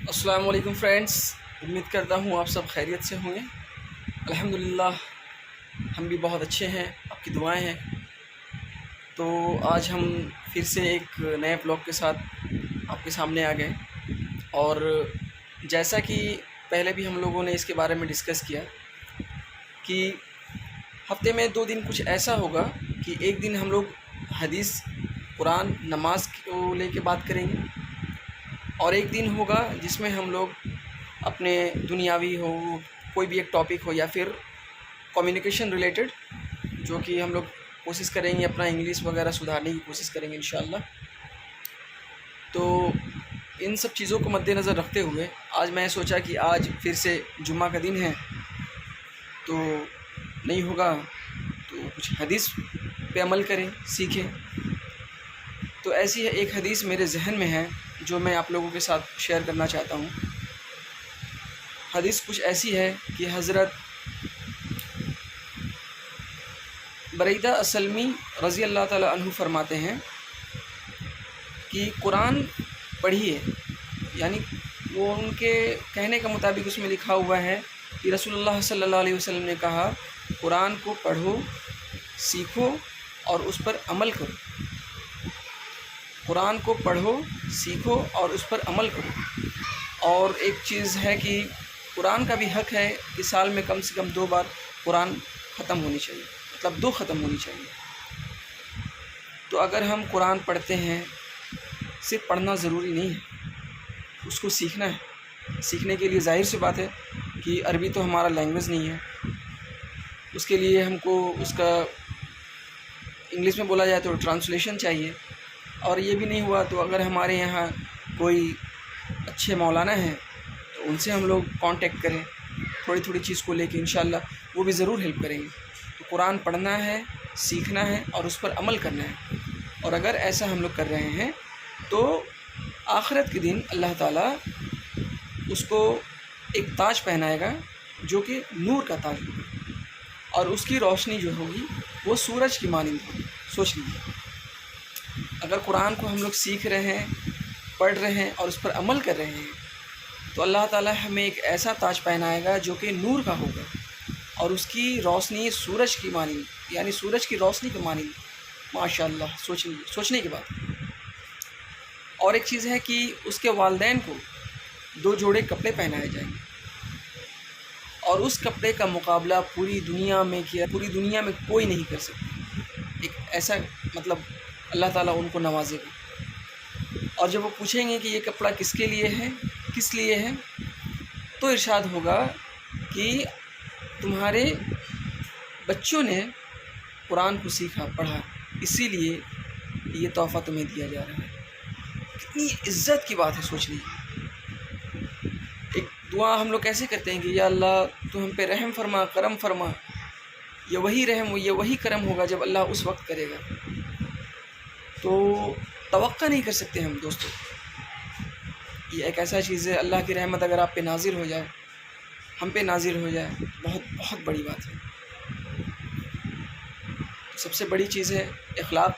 अस्सलाम वालेकुम फ्रेंड्स, उम्मीद करता हूँ आप सब खैरियत से होंगे। अल्हम्दुलिल्लाह हम भी बहुत अच्छे हैं, आपकी दुआएं हैं। तो आज हम फिर से एक नए ब्लॉग के साथ आपके सामने आ गए और जैसा कि पहले भी हम लोगों ने इसके बारे में डिस्कस किया कि हफ्ते में 2 दिन कुछ ऐसा होगा कि एक दिन हम लोग हदीस, कुरान, नमाज को लेके बात करेंगे और एक दिन होगा जिसमें हम लोग अपने दुनियावी हो, कोई भी एक टॉपिक हो या फिर कम्युनिकेशन रिलेटेड, जो कि हम लोग कोशिश करेंगे अपना इंग्लिश वगैरह सुधारने की कोशिश करेंगे इंशाअल्लाह। तो इन सब चीज़ों को मद्देनज़र रखते हुए आज मैं सोचा कि आज फिर से जुम्मा का दिन है, तो नहीं होगा तो कुछ हदीस पे अमल करें, सीखें। तो ऐसी है एक हदीस मेरे जहन में है जो मैं आप लोगों के साथ शेयर करना चाहता हूँ। हदीस कुछ ऐसी है कि हज़रत बरीदा असलमी रज़ी अल्लाह ताला अन्हु फरमाते हैं कि कुरान पढ़िए, यानी वो उनके कहने के मुताबिक उसमें लिखा हुआ है कि रसूलुल्लाह सल्लल्लाहु अलैहि वसल्लम ने कहा, कुरान को पढ़ो, सीखो और उस पर अमल करो। कुरान को पढ़ो, सीखो और उस पर अमल करो। और एक चीज़ है कि कुरान का भी हक़ है कि साल में कम से कम 2 बार कुरान ख़त्म होनी चाहिए, मतलब 2 ख़त्म होनी चाहिए। तो अगर हम कुरान पढ़ते हैं, सिर्फ पढ़ना ज़रूरी नहीं है, उसको सीखना है। सीखने के लिए ज़ाहिर सी बात है कि अरबी तो हमारा लैंग्वेज नहीं है, उसके लिए हमको उसका इंग्लिश में बोला जाए तो ट्रांसलेशन चाहिए। और ये भी नहीं हुआ तो अगर हमारे यहाँ कोई अच्छे मौलाना हैं तो उनसे हम लोग कांटेक्ट करें, थोड़ी थोड़ी चीज़ को लेके इंशाअल्लाह वो भी ज़रूर हेल्प करेंगे। तो कुरान पढ़ना है, सीखना है और उस पर अमल करना है। और अगर ऐसा हम लोग कर रहे हैं तो आखिरत के दिन अल्लाह ताला उसको एक ताज पहनाएगा जो कि नूर का ताज होगा और उसकी रोशनी जो होगी वो सूरज की मानिंद होगी। सोच लीजिए, अगर कुरान को हम लोग सीख रहे हैं, पढ़ रहे हैं और उस पर अमल कर रहे हैं तो अल्लाह ताला हमें एक ऐसा ताज पहनाएगा जो कि नूर का होगा और उसकी रोशनी सूरज की मानिंद, यानी सूरज की रोशनी की मानिंद। माशाअल्लाह, सोचने की बात। और एक चीज़ है कि उसके वालिदैन को 2 जोड़े कपड़े पहनाए जाएंगे और उस कपड़े का मुकाबला पूरी दुनिया में कोई नहीं कर सकता। एक ऐसा मतलब अल्लाह ताला उनको नवाजेगा। और जब वो पूछेंगे कि ये कपड़ा किसके लिए है, किस लिए है, तो इरशाद होगा कि तुम्हारे बच्चों ने कुरान को सीखा, पढ़ा, इसीलिए ये तोहफ़ा तुम्हें दिया जा रहा है। कितनी इज़्ज़त की बात है, सोच लीजिए। एक दुआ हम लोग कैसे करते हैं कि या अल्लाह तू हम पे रहम फरमा, करम फरमा। ये वही रहम, ये वही करम होगा जब अल्लाह उस वक्त करेगा। तो तवक्का नहीं कर सकते हम दोस्तों। ये एक ऐसा चीज़ है, अल्लाह की रहमत अगर आप पे नाज़िल हो जाए, हम पे नाज़िल हो जाए, बहुत बहुत बड़ी बात है। सबसे बड़ी चीज़ है इखलाक।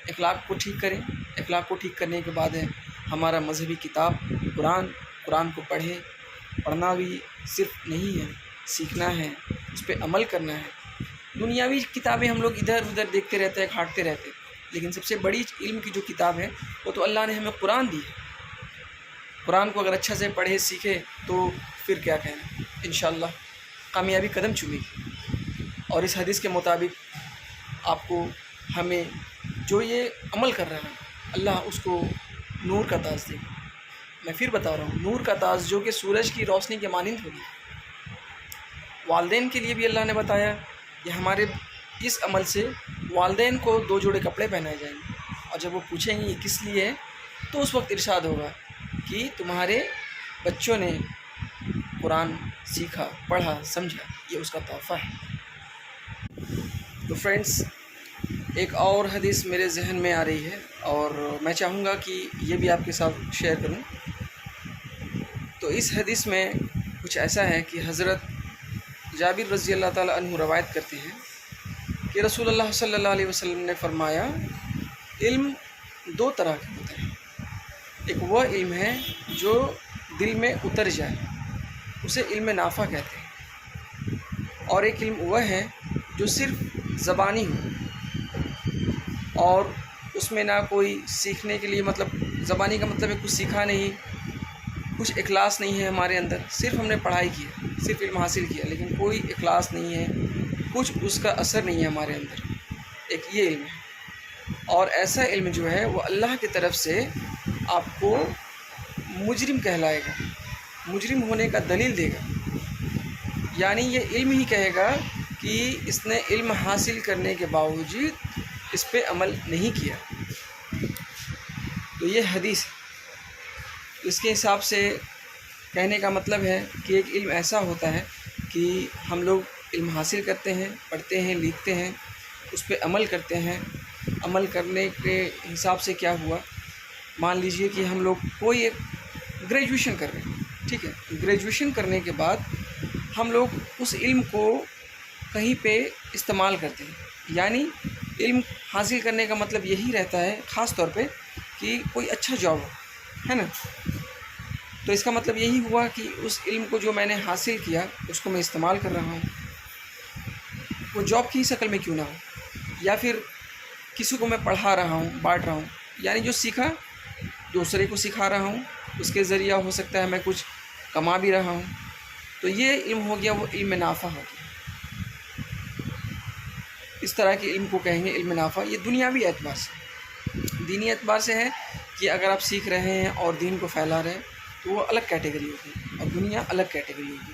इखलाक को ठीक करें। इखलाक को ठीक करने के बाद है हमारा मज़हबी किताब कुरान को पढ़ें। पढ़ना भी सिर्फ नहीं है, सीखना है, उस पर अमल करना है। दुनियावी किताबें हम लोग इधर उधर देखते रहते हैं, घाटते रहते हैं, लेकिन सबसे बड़ी इल्म की जो किताब है वो तो अल्लाह ने हमें कुरान दी है। कुरान को अगर अच्छा से पढ़े, सीखे तो फिर क्या कहना, इंशाअल्लाह कामयाबी कदम चूमेगी। और इस हदीस के मुताबिक आपको, हमें जो ये अमल कर रहा है अल्लाह उसको नूर का ताज देगा। मैं फिर बता रहा हूँ, नूर का ताज जो कि सूरज की रोशनी के मानिंद होगी। वालिदैन के लिए भी अल्लाह ने बताया कि हमारे इस अमल से वालिदैन को 2 जोड़े कपड़े पहनाए जाएंगे। और जब वो पूछेंगे ये किस लिए है, तो उस वक्त इरशाद होगा कि तुम्हारे बच्चों ने कुरान सीखा, पढ़ा, समझा, ये उसका तोहफ़ा है। तो फ्रेंड्स, एक और हदीस मेरे जहन में आ रही है और मैं चाहूँगा कि ये भी आपके साथ शेयर करूँ। तो इस हदीस में कुछ ऐसा है कि हज़रत जाबिर रज़ी अल्लाह ताला अन्हु रवायत करते हैं कि रसूलुल्लाह सल्लल्लाहु अलैहि वसल्लम ने फरमाया, इल्म 2 तरह के होते हैं। एक वह इल्म है जो دل میں اتر جائے اسے علم نافع کہتے ہیں. اور ایک علم وہ ہے جو صرف زبانی ہو اور اس میں نہ کوئی سیکھنے کے لیے، مطلب زبانی کا مطلب ہے کچھ سیکھا نہیں، کچھ اخلاص نہیں ہے ہمارے اندر، صرف ہم نے پڑھائی کی ہے، صرف علم حاصل کیا لیکن کوئی اخلاص نہیں ہے، کچھ اس کا اثر نہیں ہے ہمارے اندر. ایک یہ علم ہے. اور ایسا علم جو ہے وہ اللہ کی طرف سے آپ کو مجرم کہلائے گا، مجرم ہونے کا دلیل دے گا. یعنی یہ علم ہی کہے گا کہ اس نے علم حاصل کرنے کے باوجود اس پہ عمل نہیں کیا. تو یہ حدیث ہے. اس کے حساب سے کہنے کا مطلب ہے کہ ایک علم ایسا ہوتا ہے کہ ہم لوگ علم حاصل کرتے ہیں، پڑھتے ہیں، لکھتے ہیں، اس پہ عمل کرتے ہیں. عمل کرنے کے حساب سے کیا ہوا، مان لیجئے کہ ہم لوگ کوئی ایک گریجویشن کر رہے ہیں، ٹھیک ہے. گریجویشن کرنے کے بعد ہم لوگ اس علم کو کہیں پہ استعمال کرتے ہیں. یعنی علم حاصل کرنے کا مطلب یہی رہتا ہے خاص طور پہ کہ کوئی اچھا جاب ہو، ہے نا. تو اس کا مطلب یہی ہوا کہ اس علم کو جو میں نے حاصل کیا اس کو میں استعمال کر رہا ہوں، وہ جاب کی شکل میں کیوں نہ ہو، یا پھر کسی کو میں پڑھا رہا ہوں، بانٹ رہا ہوں. یعنی جو سیکھا دوسرے کو سکھا رہا ہوں، اس کے ذریعہ ہو سکتا ہے میں کچھ کما بھی رہا ہوں. تو یہ علم ہو گیا، وہ علم نافع ہو گیا. اس طرح کے علم کو کہیں گے علم نافع. یہ دنیاوی اعتبار سے، دینی اعتبار سے ہے کہ اگر آپ سیکھ رہے ہیں اور دین کو پھیلا رہے ہیں تو وہ الگ کیٹیگری ہوگی اور دنیا الگ کیٹیگری ہوگی.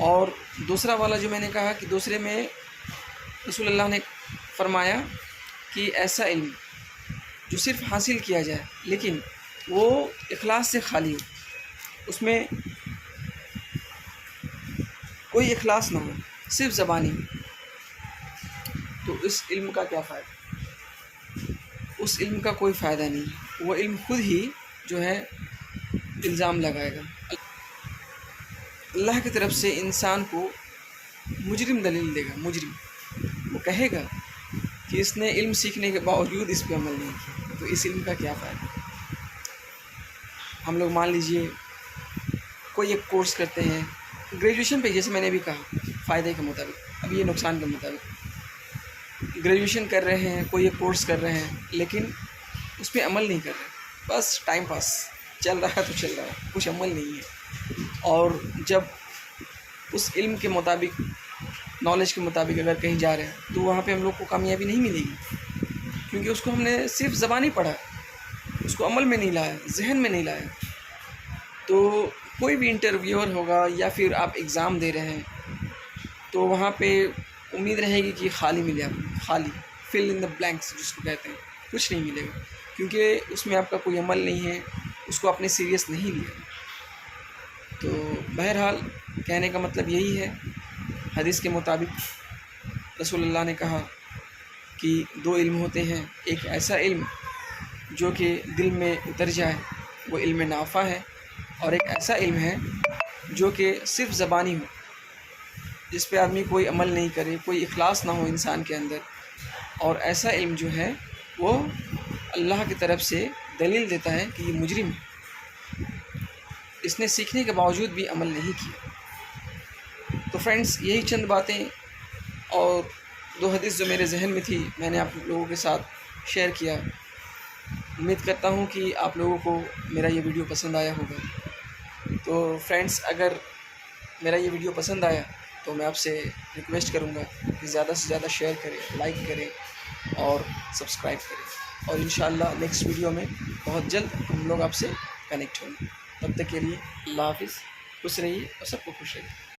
اور دوسرا والا جو میں نے کہا کہ دوسرے میں رسول اللہ نے فرمایا کہ ایسا علم جو صرف حاصل کیا جائے لیکن وہ اخلاص سے خالی ہو، اس میں کوئی اخلاص نہ ہو، صرف زبانی ہو، تو اس علم کا کیا فائدہ؟ اس علم کا کوئی فائدہ نہیں. وہ علم خود ہی جو ہے الزام لگائے گا. اللہ کی طرف سے انسان کو مجرم دلیل دے گا. مجرم وہ کہے گا کہ اس نے علم سیکھنے کے باوجود اس پہ عمل نہیں کیا، تو اس علم کا کیا فائدہ؟ ہم لوگ مان لیجئے کوئی ایک کورس کرتے ہیں گریجویشن پہ، جیسے میں نے بھی کہا فائدے کے مطابق، اب یہ نقصان کے مطابق. گریجویشن کر رہے ہیں، کوئی ایک کورس کر رہے ہیں لیکن اس پہ عمل نہیں کر رہے، بس ٹائم پاس چل رہا ہے تو چل رہا ہے، کچھ عمل نہیں ہے. اور جب اس علم کے مطابق، نالج کے مطابق اگر کہیں جا رہے ہیں تو وہاں پہ ہم لوگ کو کامیابی نہیں ملے گی، کیونکہ اس کو ہم نے صرف زبانی پڑھا، اس کو عمل میں نہیں لایا، ذہن میں نہیں لایا. تو کوئی بھی انٹرویور ہوگا یا پھر آپ ایگزام دے رہے ہیں تو وہاں پہ امید رہے گی کہ خالی ملے، آپ کو خالی، فل ان دا بلینکس جس کو کہتے ہیں، کچھ نہیں ملے گا کیونکہ اس میں آپ کا کوئی عمل نہیں ہے، اس کو آپ نے سیریس نہیں لیا. تو بہرحال کہنے کا مطلب یہی ہے، حدیث کے مطابق رسول اللہ نے کہا کہ دو علم ہوتے ہیں. ایک ایسا علم جو کہ دل میں اتر جائے، وہ علم نافع ہے. اور ایک ایسا علم ہے جو کہ صرف زبانی ہو، جس پہ آدمی کوئی عمل نہیں کرے، کوئی اخلاص نہ ہو انسان کے اندر. اور ایسا علم جو ہے وہ اللہ کی طرف سے دلیل دیتا ہے کہ یہ مجرم ہے، اس نے سیکھنے کے باوجود بھی عمل نہیں کیا. تو فرینڈز، یہی چند باتیں اور دو حدیث جو میرے ذہن میں تھی میں نے آپ لوگوں کے ساتھ شیئر کیا. امید کرتا ہوں کہ آپ لوگوں کو میرا یہ ویڈیو پسند آیا ہوگا. تو فرینڈز، اگر میرا یہ ویڈیو پسند آیا تو میں آپ سے ریکویسٹ کروں گا کہ زیادہ سے زیادہ شیئر کریں، لائک کریں اور سبسکرائب کریں. اور انشاءاللہ نیکسٹ ویڈیو میں بہت جلد ہم لوگ آپ سے کنیکٹ ہوں گے. تب تک کے لیے اللہ حافظ، خوش رہیے اور سب کو خوش رہیے.